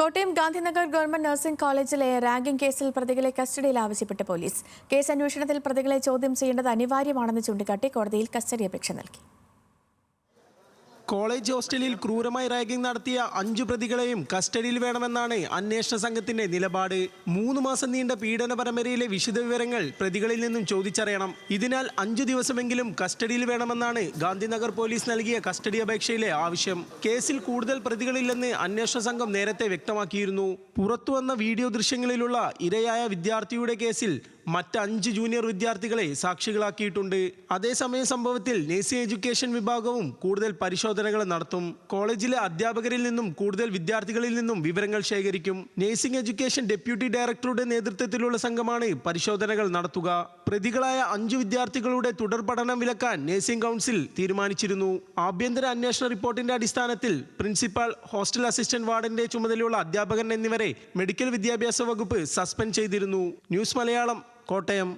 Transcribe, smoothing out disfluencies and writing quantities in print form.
Kottayam Gandhinagar government nursing കോളേജിലെ ragging കേസിൽ പ്രതികളെ കസ്റ്റഡിയിൽ ആവശ്യപ്പെട്ട് പോലീസ്. കേസ് അന്വേഷണത്തിൽ പ്രതികളെ ചോദ്യം ചെയ്യേണ്ടത് അനിവാര്യമാണെന്ന് ചൂണ്ടിക്കാട്ടി കോടതിയിൽ കസ്റ്റഡി അപേക്ഷ നൽകി. കോളേജ് ഹോസ്റ്റലിൽ ക്രൂരമായി റാഗിംഗ് നടത്തിയ 5 പ്രതികളെയും കസ്റ്റഡിയിൽ വേണമെന്നാണ് അന്വേഷണ സംഘത്തിന്റെ നിലപാട്. 3 മാസം നീണ്ട പീഡന പരമ്പരയിലെ വിശദവിവരങ്ങൾ പ്രതികളിൽ നിന്നും ചോദിച്ചറിയണം. ഇതിനാൽ 5 ദിവസമെങ്കിലും കസ്റ്റഡിയിൽ വേണമെന്നാണ് ഗാന്ധിനഗർ പോലീസ് നൽകിയ കസ്റ്റഡി അപേക്ഷയിലെ ആവശ്യം. കേസിൽ കൂടുതൽ പ്രതികളില്ലെന്ന് അന്വേഷണ സംഘം നേരത്തെ വ്യക്തമാക്കിയിരുന്നു. പുറത്തുവന്ന വീഡിയോ ദൃശ്യങ്ങളിലുള്ള ഇരയായ വിദ്യാർത്ഥിയുടെ കേസിൽ മറ്റ് 5 ജൂനിയർ വിദ്യാർത്ഥികളെ സാക്ഷികളാക്കിയിട്ടുണ്ട്. അതേസമയം സംഭവത്തിൽ നഴ്സിംഗ് എഡ്യൂക്കേഷൻ വിഭാഗവും കൂടുതൽ പരിശോധനകൾ നടത്തും. കോളേജിലെ അധ്യാപകരിൽ നിന്നും കൂടുതൽ വിദ്യാർത്ഥികളിൽ നിന്നും വിവരങ്ങൾ ശേഖരിക്കും. നഴ്സിംഗ് എഡ്യൂക്കേഷൻ ഡെപ്യൂട്ടി ഡയറക്ടറുടെ നേതൃത്വത്തിലുള്ള സംഘമാണ് പരിശോധനകൾ നടത്തുക. പ്രതികളായ 5 വിദ്യാർത്ഥികളുടെ തുടർ പഠനം വിലക്കാൻ നഴ്സിംഗ് കൗൺസിൽ തീരുമാനിച്ചിരുന്നു. ആഭ്യന്തര അന്വേഷണ റിപ്പോർട്ടിന്റെ അടിസ്ഥാനത്തിൽ പ്രിൻസിപ്പൽ, ഹോസ്റ്റൽ അസിസ്റ്റന്റ് വാർഡന്റെ ചുമതലയുള്ള അധ്യാപകൻ എന്നിവരെ മെഡിക്കൽ വിദ്യാഭ്യാസ വകുപ്പ് സസ്പെൻഡ് ചെയ്തിരുന്നു. ന്യൂസ് മലയാളം, കോട്ടയം.